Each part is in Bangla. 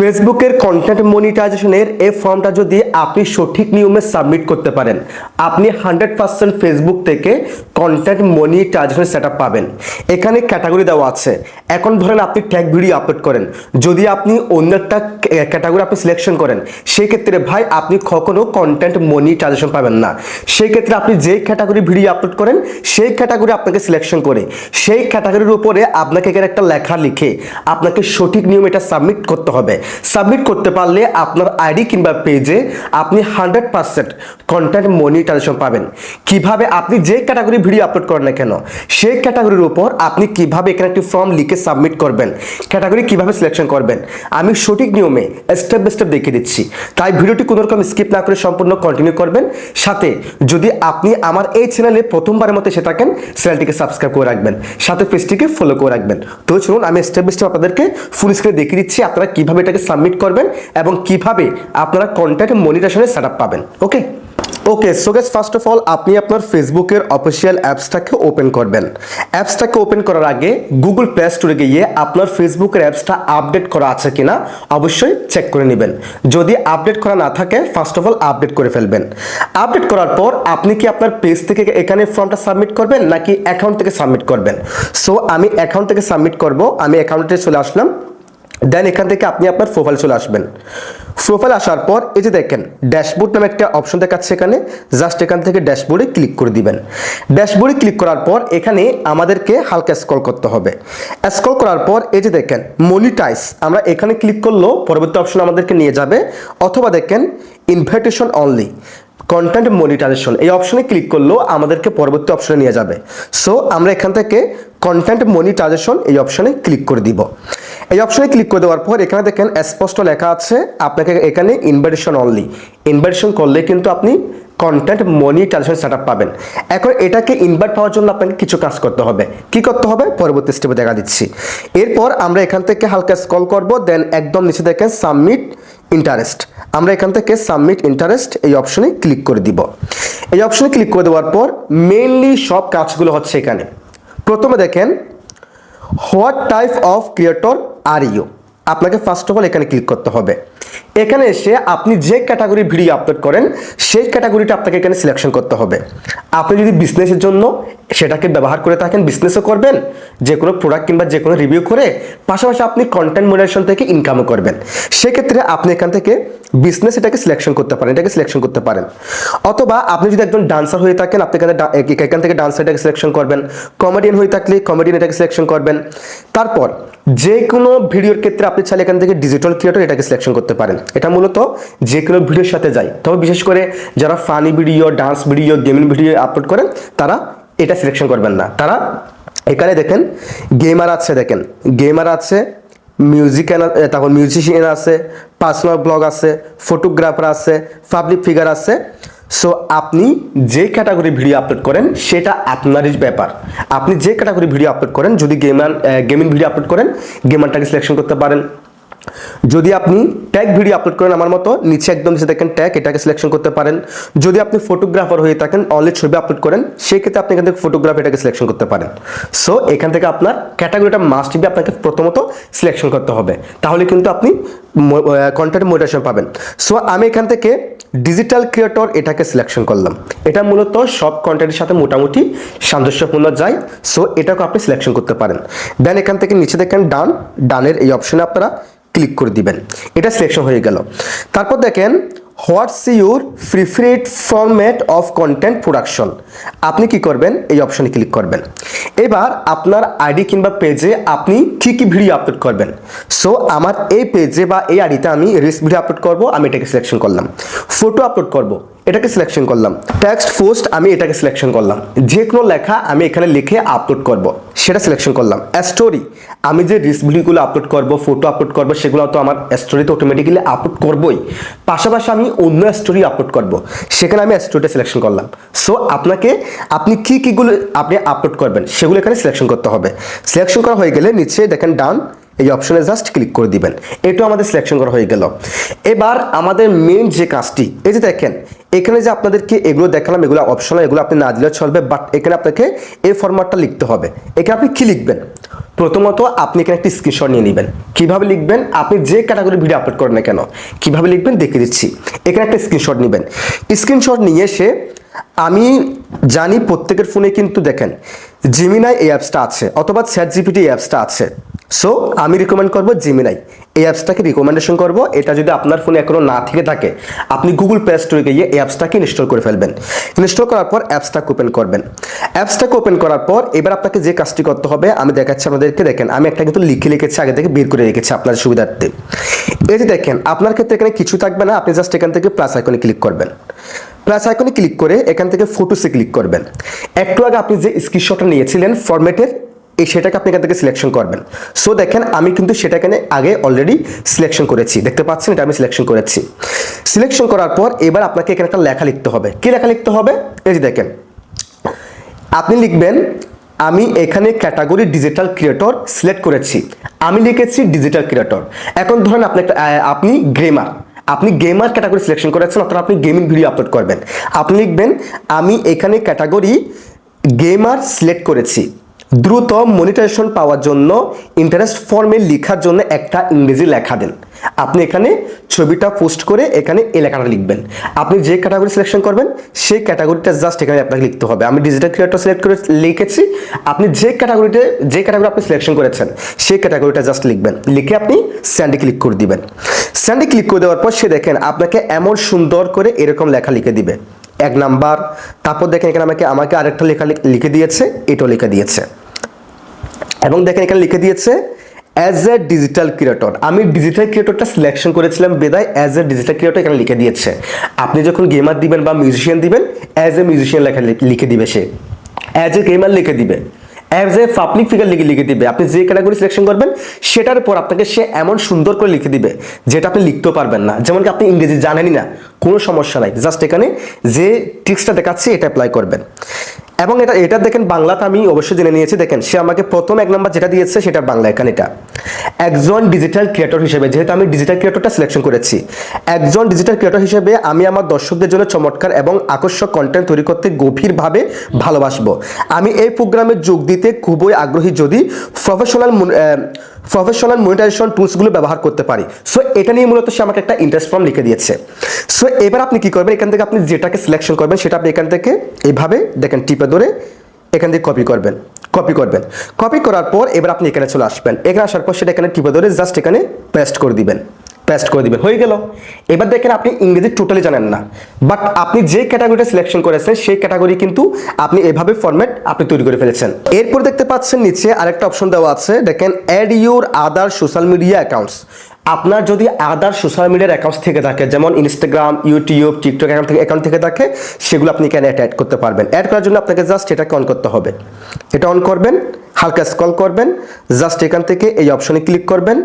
ফেসবুকের কন্টেন্ট মনিটাইজেশনের এই ফর্মটা যদি আপনি সঠিক নিয়মে সাবমিট করতে পারেন, আপনি 100% ফেসবুক থেকে কন্টেন্ট মনিটাইজেশন সেটআপ পাবেন। এখানে ক্যাটাগরি দেওয়া আছে। এখন ধরেন আপনি ট্যাগ ভিডিও আপলোড করেন, যদি আপনি অন্য একটা ক্যাটাগরি আপনি সিলেকশন করেন, সেই ক্ষেত্রে ভাই আপনি কখনো কন্টেন্ট মনিটাইজেশন পাবেন না। সেই ক্ষেত্রে আপনি যেই ক্যাটাগরি ভিডিও আপলোড করেন, সেই ক্যাটাগরি আপনাকে সিলেকশন করে সেই ক্যাটাগরির উপরে আপনাকে এখানে একটা লেখা লিখে আপনাকে সঠিক নিয়মে এটা সাবমিট করতে হবে। সাবমিট করতে পারলে আপনার আইডি কিংবা পেজে আপনি 100% কন্টেন্ট মনিটাইজেশন পাবেন। কিভাবে? আপনি যে ক্যাটাগরি ভিডিও আপলোড করেন না কেন, সেই ক্যাটাগরির উপর আপনি কিভাবে এখানে একটি ফর্ম লিখে সাবমিট করবেন, ক্যাটাগরি কিভাবে সিলেকশন করবেন, আমি সঠিক নিয়মে স্টেপ বাই স্টেপ দেখিয়ে দিচ্ছি। তাই ভিডিওটি কোনো রকম স্কিপ না করে সম্পূর্ণ কন্টিনিউ করবেন। সাথে যদি আপনি আমার এই চ্যানেলে প্রথমবারের মতো এসে থাকেন, চ্যানেলটিকে সাবস্ক্রাইব করে রাখবেন, সাথে পেজটিকে ফলো করে রাখবেন। তো চলুন আমি স্টেপ বাই স্টেপ আপনাদেরকে ফুল স্ক্রিনে দেখিয়ে দিচ্ছি আপনারা কিভাবে এটাকে সাবমিট করবেন এবং কিভাবে আপনারা কন্টেন্ট মনিটাইজেশনের সেটআপ পাবেন। Okay so guys, first of all আপনি আপনার ফেসবুকের অফিসিয়াল অ্যাপসটাকে ওপেন করবেন। অ্যাপসটাকে ওপেন করার আগে গুগল প্লে স্টোরে গিয়ে আপনার ফেসবুকের অ্যাপসটা আপডেট করা আছে কিনা অবশ্যই চেক করে নেবেন। যদি আপডেট করা না থাকে, ফার্স্ট অফ অল আপডেট করে ফেলবেন। আপডেট করার পর আপনি কি আপনার পেজ থেকে এখানে ফর্মটা সাবমিট করবেন নাকি অ্যাকাউন্ট থেকে সাবমিট করবেন? সো আমি অ্যাকাউন্ট থেকে সাবমিট করব। আমি অ্যাকাউন্টে চলে আসলাম। দেন এখান থেকে আপনি আপনার প্রোফাইল চলে আসবেন। প্রোফাইল আসার পর এই যে দেখেন ড্যাশবোর্ড নামে একটা অপশন দেখাচ্ছে এখানে, জাস্ট এখান থেকে ড্যাশবোর্ডে ক্লিক করে দিবেন। ড্যাশবোর্ডে ক্লিক করার পর এখানে আমাদেরকে হালকা স্ক্রল করতে হবে। স্ক্রল করার পর এই যে দেখেন মনিটাইজ, আমরা এখানে ক্লিক করলেও পরবর্তী অপশন আমাদেরকে নিয়ে যাবে, অথবা দেখেন ইনভাইটেশন অনলি কন্টেন্ট মনিটাইজেশন, এই অপশনে ক্লিক করলেও আমাদেরকে পরবর্তী অপশনে নিয়ে যাবে। সো আমরা এখান থেকে কন্টেন্ট মনিটাইজেশন এই অপশনে ক্লিক করে দিব। এই অপশনে ক্লিক করে দেওয়ার পর এখানে দেখেন স্পষ্ট লেখা আছে আপনাকে এখানে ইনভাইটেশন অনলি, ইনভাইটেশন করলে কিন্তু আপনি কন্টেন্ট মনিটাইজেশন সেটআপ পাবেন। এখন এটাকে ইনভাইট পাওয়ার জন্য আপনাকে কিছু কাজ করতে হবে। কি করতে হবে পরবর্তী স্টেপে দেখা দিচ্ছি। এরপর আমরা এখান থেকে হালকা স্ক্রল করব, দেন একদম নিচে দেখেন সাবমিট ইন্টারেস্ট, আমরা এখান থেকে সাবমিট ইন্টারেস্ট এই অপশনে ক্লিক করে দিব। এই অপশনে ক্লিক করে দেওয়ার পর মেইনলি সব কাজগুলো হচ্ছে এখানে। প্রথমে দেখেন what type of creator are you, আপনাকে ফার্স্ট অফ অল এখানে ক্লিক করতে হবে। এখানে এসে আপনি যে ক্যাটাগরি ভিডিও আপলোড করেন সেই ক্যাটাগরিটা আপনাকে এখানে সিলেকশন করতে হবে। আপনি যদি বিজনেসের জন্য সেটাকে ব্যবহার করে থাকেন, বিজনেসও করবেন, যে কোনো প্রোডাক্ট কিংবা যে কোনো রিভিউ করে, পাশাপাশি আপনি কন্টেন্ট মনিটাইজেশন থেকে ইনকামও করবেন, সেক্ষেত্রে আপনি এখান থেকে বিজনেস এটাকে সিলেকশন করতে পারেন, এটাকে সিলেকশন করতে পারেন। অথবা আপনি যদি একজন ডান্সার হয়ে থাকেন, আপনি এখান থেকে ডান্সারটাকে সিলেকশন করবেন। কমেডিয়ান হয়ে থাকলে কমেডিয়ান এটাকে সিলেকশন করবেন। তারপর যে কোনো ভিডিওর ক্ষেত্রে আপনি চাইলে এখান থেকে ডিজিটাল ক্রিয়েটর এটাকে সিলেকশন করতে পারেন। এটা মূলত যে কোনো ভিডিওর সাথে যায়, তবে বিশেষ করে যারা funny video, dance video, gaming video upload করেন তারা এটা সিলেকশন করবেন না। তারা এখানে দেখেন গেমার আছে, দেখেন গেমার আছে, তারপর মিউজিশিয়ান আছে, পার্সোনাল ব্লগ আছে, ফটোগ্রাফার আছে, পাবলিক ফিগার আছে। সো আপনি যে ক্যাটাগরি ভিডিও আপলোড করেন সেটা আপনারই ব্যাপার। আপনি যে ক্যাটাগরি ভিডিও আপলোড করেন, যদি গেমিং ভিডিও আপলোড করেন গেমারটাকে সিলেকশন করতে পারেন। যদি আপনি ট্যাগ ভিডিও আপলোড করেন আমার মতো, নিচে একদম নিচে দেখেন ট্যাগ, এটাকে সিলেকশন করতে পারেন। যদি আপনি ফটোগ্রাফার হয়ে থাকেন, অনলি ছবি আপলোড করেন, সেই ক্ষেত্রে আপনি এখান থেকে ফটোগ্রাফি এটাকে সিলেকশন করতে পারেন। সো এখান থেকে আপনার ক্যাটাগরিটা মাস্ট বি আপনাকে প্রথমত সিলেকশন করতে হবে, তাহলে কিন্তু আপনি কন্টেন্ট মনিটাইজেশন পাবেন। সো আমি এখান থেকে ডিজিটাল ক্রিয়েটর এটাকে সিলেকশন করলাম। এটা মূলত সব কন্টেন্টের সাথে মোটামুটি সামঞ্জস্যপূর্ণ যায়। সো এটাকে আপনি সিলেকশন করতে পারেন। দেন এখান থেকে নিচে দেখেন ডানের এই অপশনে আপনারা ক্লিক করে দিবেন। এটা সিলেকশন হয়ে গেল। তারপর দেখেন what's your preferred format of content production, আপনি কি করবেন এই অপশনে ক্লিক করবেন। এবার আপনার আইডি কিংবা পেজে আপনি কি কি ভিডিও আপলোড করবেন। সো আমার এই পেজে বা এই আইডিতে আমি রিলস ভিডিও আপলোড করব, আমি এটাকে সিলেকশন করলাম। ফটো আপলোড করব, এটাকে সিলেকশন করলাম। টেক্সট পোস্ট আমি এটাকে সিলেকশন করলাম। যে কোনো লেখা আমি এখানে লিখে আপলোড করব, সেটা সিলেকশন করলাম। স্টোরি, আমি যে রিলস ভিডিওগুলো আপলোড করব, ফটো আপলোড করব, সেগুলো তো আমার স্টোরিতে অটোমেটিক্যালি আপলোড করবই। পাশাপাশি আমি অন্য স্টোরি আপলোড করব, সেখানে আমি স্টোরিটা সিলেকশন করলাম। সো আপনি কিগুলো আপনি আপলোড করবেন সেগুলো এখানে সিলেকশন করতে হবে। সিলেকশন করা হয়ে গেলে নিচে দেখেন ডান এই অপশনে জাস্ট ক্লিক করে দিবেন। এটাও আমাদের সিলেকশন করা হয়ে গেল। এবার আমাদের মেইন যে কাজটি, এই যে দেখেন এখানে যে আপনাদেরকে এগুলো দেখালাম, এগুলো অপশনাল, এগুলো আপনি না দিলেও চলবে, বাট এখানে আপনাকে এই ফরম্যাটটা লিখতে হবে। এখানে আপনি কি লিখবেন? প্রথমত আপনি এখানে একটি স্ক্রিনশট নিয়ে নেবেন। কিভাবে লিখবেন, আপনি যে ক্যাটাগরি ভিডিও আপলোড করেন না কেন কিভাবে লিখবেন দেখিয়ে দিচ্ছি। এখানে একটা স্ক্রিনশট নেবেন। স্ক্রিনশট নিয়ে এসে, আমি জানি প্রত্যেকের ফোনে কিন্তু দেখেন জিমিনাই এই অ্যাপসটা আছে অথবা চ্যাটজিপিটি এই অ্যাপসটা আছে। সো আমি রিকমেন্ড করব জিমিনাই এই অ্যাপসটাকে রিকমেন্ডেশন করব। এটা যদি আপনার ফোনে এখনো না থেকে থাকে, আপনি গুগল প্লে স্টোরে গিয়ে এই অ্যাপসটাকে ইনস্টল করে ফেলবেন। ইনস্টল করার পর অ্যাপসটাকে ওপেন করবেন। অ্যাপসটাকে ওপেন করার পর এবার আপনাকে যে কাজটি করতে হবে আমি দেখাচ্ছি আপনাদেরকে। দেখেন আমি একটা কিন্তু লিখেছি, আগে থেকে বের করে রেখেছি আপনার সুবিধার্থে। এই যে দেখেন আপনার ক্ষেত্রে এখানে কিছু থাকবে না, আপনি জাস্ট এখান থেকে প্লাস আইকনে ক্লিক করবেন। প্লাস আইকনে ক্লিক করে এখান থেকে ফটোসে ক্লিক করবেন। একটু আগে আপনি যে স্ক্রিনশটটা নিয়েছিলেন ফরম্যাটের, সেটাকে আপনি এখান থেকে সিলেকশন করবেন। সো দেখেন আমি কিন্তু সেটা এখানে আগে অলরেডি সিলেকশন করেছি, দেখতে পাচ্ছেন এটা আমি সিলেকশন করেছি। সিলেকশন করার পর এবার আপনাকে এখানে একটা লেখা লিখতে হবে। কি লেখা লিখতে হবে, এই যে দেখেন আপনি লিখবেন, আমি এখানে ক্যাটাগরি ডিজিটাল ক্রিয়েটর সিলেক্ট করেছি, আমি লিখেছি ডিজিটাল ক্রিয়েটর। এখন ধরেন আপনি গেমার ক্যাটাগরি সিলেকশন করেছেন, অর্থাৎ আপনি গেমিং ভিডিও আপলোড করবেন। আপনি লিখবেন, আমি এখানে ক্যাটাগরি গেমার সিলেক্ট করেছি, দ্রুত মনিটাইজেশন পাওয়ার জন্য ইন্টারেস্ট ফর্মে লেখার জন্য একটা ইংরেজি লেখা দেন। আপনি এখানে ছবিটা পোস্ট করে এখানে এই লেখাটা লিখবেন। আপনি যে ক্যাটাগরি সিলেকশন করবেন সেই ক্যাটাগরিটা জাস্ট এখানে আপনাকে লিখতে হবে। আমি ডিজিটাল ক্রিয়েটর সিলেক্ট করে লিখেছি, আপনি যে ক্যাটাগরি আপনি সিলেকশন করেছেন সেই ক্যাটাগরিটা জাস্ট লিখবেন। লিখে আপনি সেন্ডে ক্লিক করে দিবেন। সেন্ডে ক্লিক করে দেওয়ার পর সে দেখেন আপনাকে এমন সুন্দর করে এরকম লেখা লিখে দিবে, 1 নাম্বার। তারপর দেখেন এখানে আমাকে আরেকটা লেখা লিখে দিয়েছে, এটাও লিখে দিয়েছে। এবং দেখেন এখানে লিখে দিয়েছে অ্যাজ এ ডিজিটাল ক্রিয়েটর। আমি ডিজিটাল ক্রিয়েটরটা সিলেকশন করেছিলাম বেদায় অ্যাজ এ ডিজিটাল ক্রিয়েটর এখানে লিখে দিয়েছে। আপনি যখন গেমার দিবেন বা মিউজিশিয়ান দিবেন, অ্যাজ এ মিউজিশিয়ান লেখা লিখে দিবে সে, অ্যাজ এ গেমার লিখে দিবে, অ্যাজ এ পাবলিক ফিগার লিখে দিবে। আপনি যে ক্যাটাগরি সিলেকশন করবেন সেটার পর আপনাকে সে এমন সুন্দর করে লিখে দিবে যেটা আপনি লিখতেও পারবেন না। যেমন কি আপনি ইংরেজি জানেনই না, কোনো সমস্যা নাই, জাস্ট এখানে যে ট্রিক্সটা দেখাচ্ছি এটা অ্যাপ্লাই করবেন। এবং এটা দেখেন বাংলাতে আমি অবশ্যই জেনে নিয়েছি। দেখেন সে আমাকে প্রথম 1 নাম্বার যেটা দিয়েছে সেটা বাংলা। এখানে এটা একজন ডিজিটাল ক্রিয়েটর হিসেবে, যেহেতু আমি ডিজিটাল ক্রিয়েটরটা সিলেকশন করেছি, একজন ডিজিটাল ক্রিয়েটর হিসেবে আমি আমার দর্শকদের জন্য চমৎকার এবং আকর্ষক কন্টেন্ট তৈরি করতে গভীরভাবে ভালোবাসবো। আমি এই প্রোগ্রামে যোগ দিতে খুবই আগ্রহী যদি প্রফেশনাল মনিটাইজেশন টুলসগুলো ব্যবহার করতে পারি। সো এটা নিয়ে মূলত সে আমাকে একটা ইন্টারেস্ট ফর্ম লিখে দিয়েছে। সো এবার আপনি কি করবেন, এখান থেকে আপনি যেটাকে সিলেকশন করবেন সেটা আপনি এখান থেকে এইভাবে দেখেন টিপে ধরে এখান থেকে কপি করবেন। কপি করার পর এবার আপনি এখানে চলে আসবেন। এখানে আসার পর সেটা এখানে টিপে ধরে জাস্ট এখানে পেস্ট করে দিবেন, হয়ে গেল। এবার দেখেন আপনি ইংরেজি টোটালি জানেন না, বাট আপনি যে ক্যাটাগরিটা সিলেকশন করেছেন সেই ক্যাটাগরি কিন্তু আপনি এভাবে ফরম্যাট আপনি তৈরি করে ফেলেছেন। এরপর দেখতে পাচ্ছেন নিচে আরেকটা অপশন দেওয়া আছে, দেখেন add your other social media accounts. আপনার যদি আদার সোশ্যাল মিডিয়ার অ্যাকাউন্টস থেকে থাকে, যেমন ইনস্টাগ্রাম, ইউটিউব, টিকটক অ্যাকাউন্ট থেকে থাকে, সেগুলো আপনি এখানে অ্যাড করতে পারবেন। অ্যাড করার জন্য আপনাকে জাস্ট এটাকে অন করতে হবে। এটা অন করবেন, হালকা স্ক্রল করবেন, জাস্ট এখান থেকে এই অপশনে ক্লিক করবেন।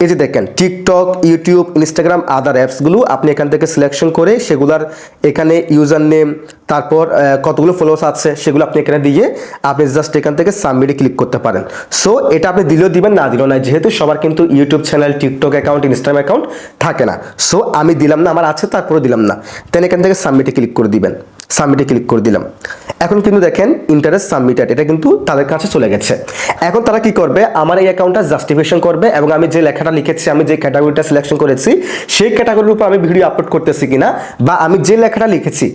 এই যে দেখেন টিকটক, ইউটিউব, ইনস্টাগ্রাম, আদার অ্যাপসগুলো আপনি এখান থেকে সিলেকশন করে সেগুলার এখানে ইউজার নেম, তারপর কতগুলো ফলোয়ার্স আছে সেগুলো আপনি এখানে দিয়ে আপনি জাস্ট এখান থেকে সাবমিটে ক্লিক করতে পারেন। সো এটা আপনি দিলেও দিবেন, না দিলেও না, যেহেতু সবার কিন্তু YouTube channel, TikTok account, Instagram account থাকে না। সো আমি দিলাম না, আমার আছে তারপরে দিলাম না। দেন এখান থেকে সাবমিটে ক্লিক করে দিবেন। সাবমিটে ক্লিক করে দিলাম। এখন কিন্তু দেখেন ইন্টারেস্ট সাবমিটেড, এটা কিন্তু তাদের কাছে চলে গেছে। এখন তারা কি করবে, আমার এই অ্যাকাউন্টটা জাস্টিফিকেশন করবে এবং আমি যে লেখাটা লিখেছি, আমি যে ক্যাটাগরিটা সিলেকশন করেছি সেই ক্যাটাগরির উপর আমি ভিডিও আপলোড করতেছি কিনা, বা আমি যে লেখাটা লিখেছি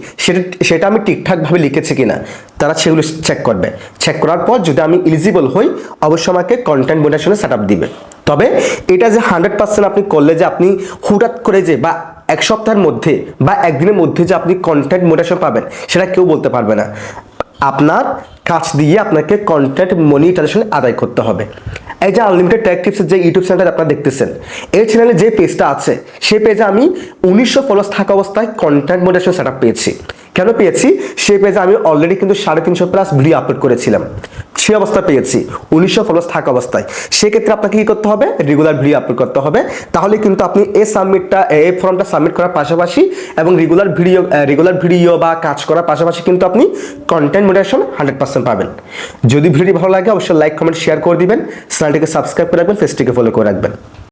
সেটা আমি ঠিকঠাকভাবে লিখেছি কিনা, তারা সেগুলো চেক করবে। চেক করার পর যদি আমি এলিজিবল হই, অবশ্যই আমাকে কন্টেন্ট মনিটাইজেশনের সেটআপ দিবে। তবে এটা যে 100% আপনি করলে যে আপনি হুটহাট করে যে বা 1 সপ্তাহের মধ্যে বা 1 দিনের মধ্যে যে আপনি কন্টেন্ট মনিটাইজেশন পাবেন সেটা কেউ বলতে পারবে না। আপনার কাজ দিয়ে আপনাকে কন্টেন্ট মনিটাইজেশন আদায় করতে হবে। এই যে আনলিমিটেড টেক টিপসের যে ইউটিউব চ্যানেলটা আপনারা দেখতেছেন, এই চ্যানেলে যে পেজটা আছে সেই পেজে আমি 1900 ফলোয়ার্স থাকা অবস্থায় কন্টেন্ট মনিটাইজেশন সেটআপ পেয়েছি। কেন পেয়েছি, সেই পেজে আমি অলরেডি কিন্তু 350+ ভিডিও আপলোড করেছিলাম, সে অবস্থা পেয়েছি 1900 ফলোয়ার্স থাকা অবস্থায়। সেক্ষেত্রে আপনাকে কি করতে হবে, রেগুলার ভিডিও আপলোড করতে হবে। তাহলে কিন্তু আপনি এই ফর্মটা সাবমিট করার পাশাপাশি এবং রেগুলার ভিডিও বা কাজ করার পাশাপাশি কিন্তু আপনি কন্টেন্ট মনিটাইজেশন 100% পাবেন। যদি ভিডিও ভালো লাগে অবশ্যই লাইক, কমেন্ট, শেয়ার করে দিবেন। চ্যানেলটিকে সাবস্ক্রাইব করে রাখবেন, পেজটিকে ফলো করে রাখবেন।